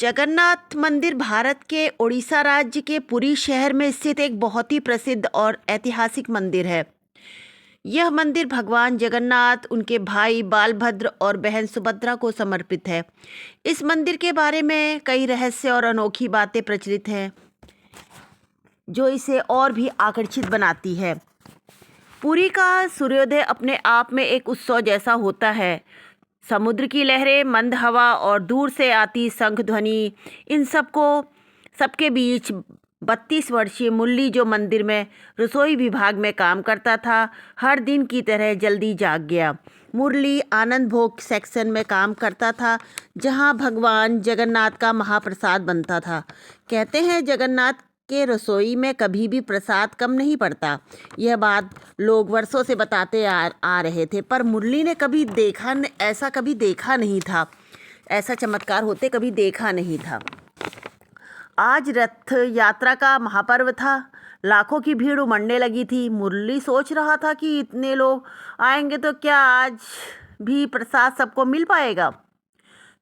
जगन्नाथ मंदिर भारत के ओडिशा राज्य के पुरी शहर में स्थित एक बहुत ही प्रसिद्ध और ऐतिहासिक मंदिर है। यह मंदिर भगवान जगन्नाथ, उनके भाई बालभद्र और बहन सुभद्रा को समर्पित है। इस मंदिर के बारे में कई रहस्य और अनोखी बातें प्रचलित हैं, जो इसे और भी आकर्षित बनाती है। पुरी का सूर्योदय अपने आप में एक उत्सव जैसा होता है। समुद्र की लहरें, मंद हवा और दूर से आती शंख ध्वनि, इन सबके बीच 32 वर्षीय मुरली, जो मंदिर में रसोई विभाग में काम करता था, हर दिन की तरह जल्दी जाग गया। मुरली आनंद भोग सेक्शन में काम करता था, जहां भगवान जगन्नाथ का महाप्रसाद बनता था। कहते हैं जगन्नाथ के रसोई में कभी भी प्रसाद कम नहीं पड़ता। यह बात लोग वर्षों से बताते आ रहे थे, पर मुरली ने ऐसा कभी देखा नहीं था। ऐसा चमत्कार होते कभी देखा नहीं था। आज रथ यात्रा का महापर्व था। लाखों की भीड़ उमड़ने लगी थी। मुरली सोच रहा था कि इतने लोग आएंगे तो क्या आज भी प्रसाद सबको मिल पाएगा।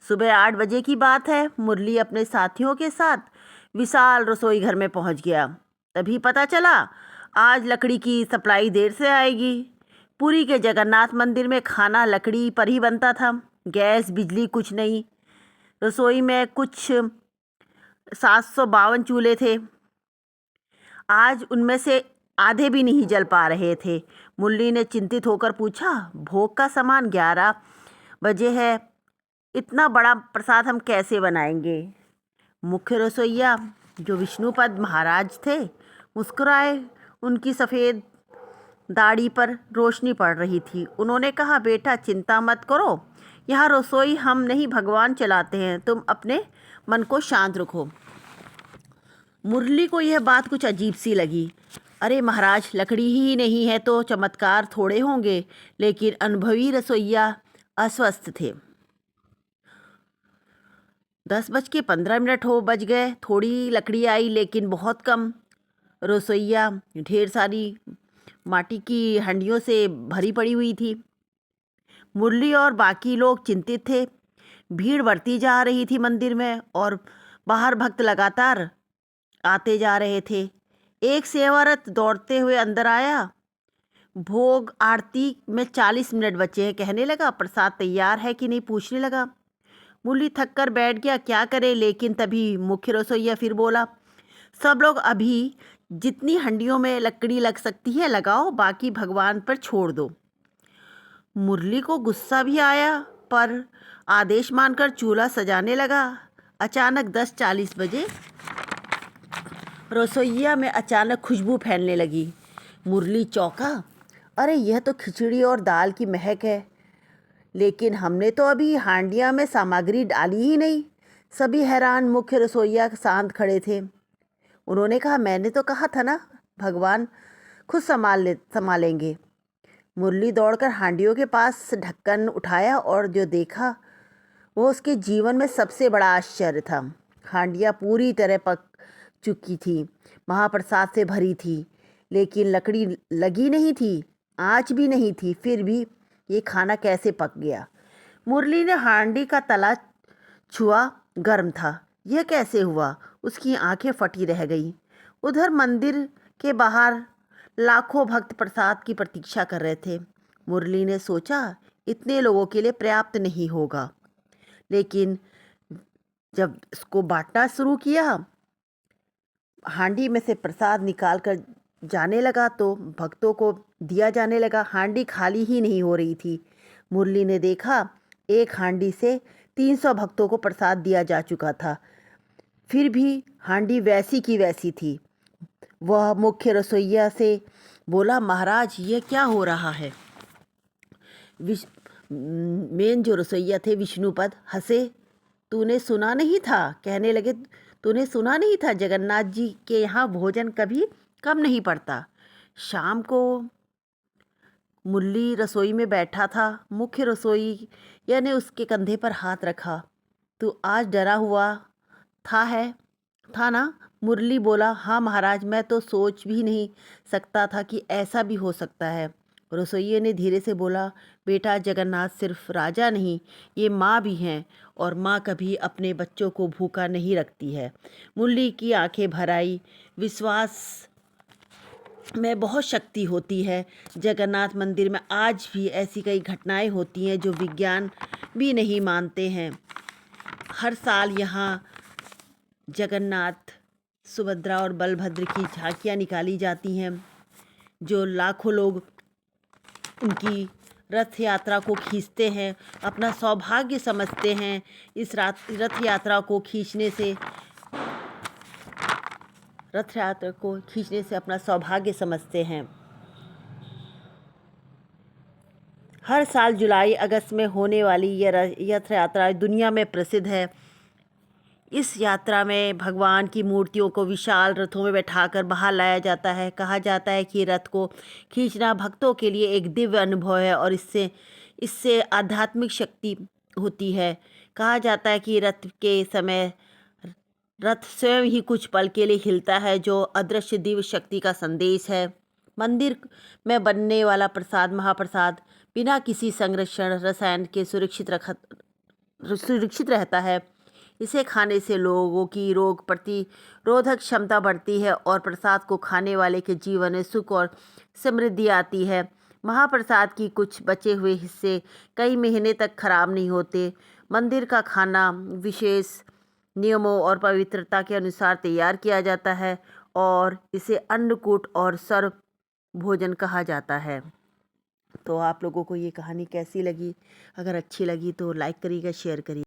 सुबह 8 बजे की बात है। मुरली अपने साथियों के साथ विशाल रसोई घर में पहुंच गया। तभी पता चला आज लकड़ी की सप्लाई देर से आएगी। पुरी के जगन्नाथ मंदिर में खाना लकड़ी पर ही बनता था। गैस बिजली कुछ नहीं। रसोई में कुछ 752 चूल्हे थे। आज उनमें से आधे भी नहीं जल पा रहे थे। मुरली ने चिंतित होकर पूछा, भोग का सामान 11 बजे है, इतना बड़ा प्रसाद हम कैसे बनाएंगे। मुख्य रसोइया, जो विष्णुपद महाराज थे, मुस्कुराए। उनकी सफ़ेद दाढ़ी पर रोशनी पड़ रही थी। उन्होंने कहा, बेटा चिंता मत करो, यहाँ रसोई हम नहीं भगवान चलाते हैं, तुम अपने मन को शांत रखो। मुरली को यह बात कुछ अजीब सी लगी। अरे महाराज, लकड़ी ही नहीं है तो चमत्कार थोड़े होंगे। लेकिन अनुभवी रसोइया अस्वस्थ थे। 10:15 हो बज गए। थोड़ी लकड़ी आई, लेकिन बहुत कम। रसोइया ढेर सारी माटी की हंडियों से भरी पड़ी हुई थी। मुरली और बाकी लोग चिंतित थे। भीड़ बढ़ती जा रही थी मंदिर में, और बाहर भक्त लगातार आते जा रहे थे। एक सेवारत दौड़ते हुए अंदर आया। भोग आरती में 40 मिनट बचे हैं, कहने लगा। प्रसाद तैयार है कि नहीं पूछने लगा। मुरली थक कर बैठ गया, क्या करे। लेकिन तभी मुख्य रसोइया फिर बोला, सब लोग अभी जितनी हंडियों में लकड़ी लग सकती है लगाओ, बाकी भगवान पर छोड़ दो। मुरली को गुस्सा भी आया, पर आदेश मानकर चूल्हा सजाने लगा। अचानक 10:40 बजे रसोइया में अचानक खुशबू फैलने लगी। मुरली चौंका। अरे, यह तो खिचड़ी और दाल की महक है। लेकिन हमने तो अभी हांडिया में सामग्री डाली ही नहीं। सभी हैरान। मुख्य रसोइया शांत खड़े थे। उन्होंने कहा, मैंने तो कहा था ना, भगवान खुद संभालेंगे। मुरली दौड़कर हांडियों के पास ढक्कन उठाया, और जो देखा वो उसके जीवन में सबसे बड़ा आश्चर्य था। हांडिया पूरी तरह पक चुकी थी, महाप्रसाद से भरी थी, लेकिन लकड़ी लगी नहीं थी, आँच भी नहीं थी। फिर भी ये खाना कैसे पक गया। मुरली ने हांडी का तला छुआ, गर्म था। यह कैसे हुआ। उसकी आंखें फटी रह गई। उधर मंदिर के बाहर लाखों भक्त प्रसाद की प्रतीक्षा कर रहे थे। मुरली ने सोचा, इतने लोगों के लिए पर्याप्त नहीं होगा। लेकिन जब इसको बांटना शुरू किया, हांडी में से प्रसाद निकाल कर जाने लगा, तो भक्तों को दिया जाने लगा। हांडी खाली ही नहीं हो रही थी। मुरली ने देखा, एक हांडी से 300 भक्तों को प्रसाद दिया जा चुका था। फिर भी हांडी वैसी की वैसी थी। वह मुख्य रसोइया से बोला, महाराज ये क्या हो रहा है। मेन जो रसोइया थे विष्णुपद हंसे। तूने सुना नहीं था, कहने लगे, तूने सुना नहीं था जगन्नाथ जी के यहाँ भोजन कभी कम नहीं पड़ता। शाम को मुरली रसोई में बैठा था। मुख्य रसोइया ने उसके कंधे पर हाथ रखा। तू आज डरा हुआ था ना। मुरली बोला, हाँ महाराज, मैं तो सोच भी नहीं सकता था कि ऐसा भी हो सकता है। रसोइये ने धीरे से बोला, बेटा, जगन्नाथ सिर्फ राजा नहीं, ये माँ भी हैं, और माँ कभी अपने बच्चों को भूखा नहीं रखती है। मुरली की आंखें भर आई। विश्वास में बहुत शक्ति होती है। जगन्नाथ मंदिर में आज भी ऐसी कई घटनाएं होती हैं जो विज्ञान भी नहीं मानते हैं। हर साल यहाँ जगन्नाथ, सुभद्रा और बलभद्र की झांकियाँ निकाली जाती हैं, जो लाखों लोग उनकी रथ यात्रा को खींचते हैं, अपना सौभाग्य समझते हैं। इस रथ यात्रा को खींचने से अपना सौभाग्य समझते हैं। हर साल जुलाई अगस्त में होने वाली यह रथ यात्रा दुनिया में प्रसिद्ध है। इस यात्रा में भगवान की मूर्तियों को विशाल रथों में बैठाकर बाहर लाया जाता है। कहा जाता है कि रथ को खींचना भक्तों के लिए एक दिव्य अनुभव है और इससे आध्यात्मिक शक्ति होती है। कहा जाता है कि रथ के समय रथ स्वयं ही कुछ पल के लिए हिलता है, जो अदृश्य दिव्य शक्ति का संदेश है। मंदिर में बनने वाला प्रसाद, महाप्रसाद, बिना किसी संरक्षण रसायन के सुरक्षित रहता है। इसे खाने से लोगों की रोग प्रतिरोधक क्षमता बढ़ती है और प्रसाद को खाने वाले के जीवन में सुख और समृद्धि आती है। महाप्रसाद की कुछ बचे हुए हिस्से कई महीने तक खराब नहीं होते। मंदिर का खाना विशेष नियमों और पवित्रता के अनुसार तैयार किया जाता है और इसे अन्नकूट और सर्व भोजन कहा जाता है। तो आप लोगों को ये कहानी कैसी लगी? अगर अच्छी लगी तो लाइक करिएगा, शेयर करिए।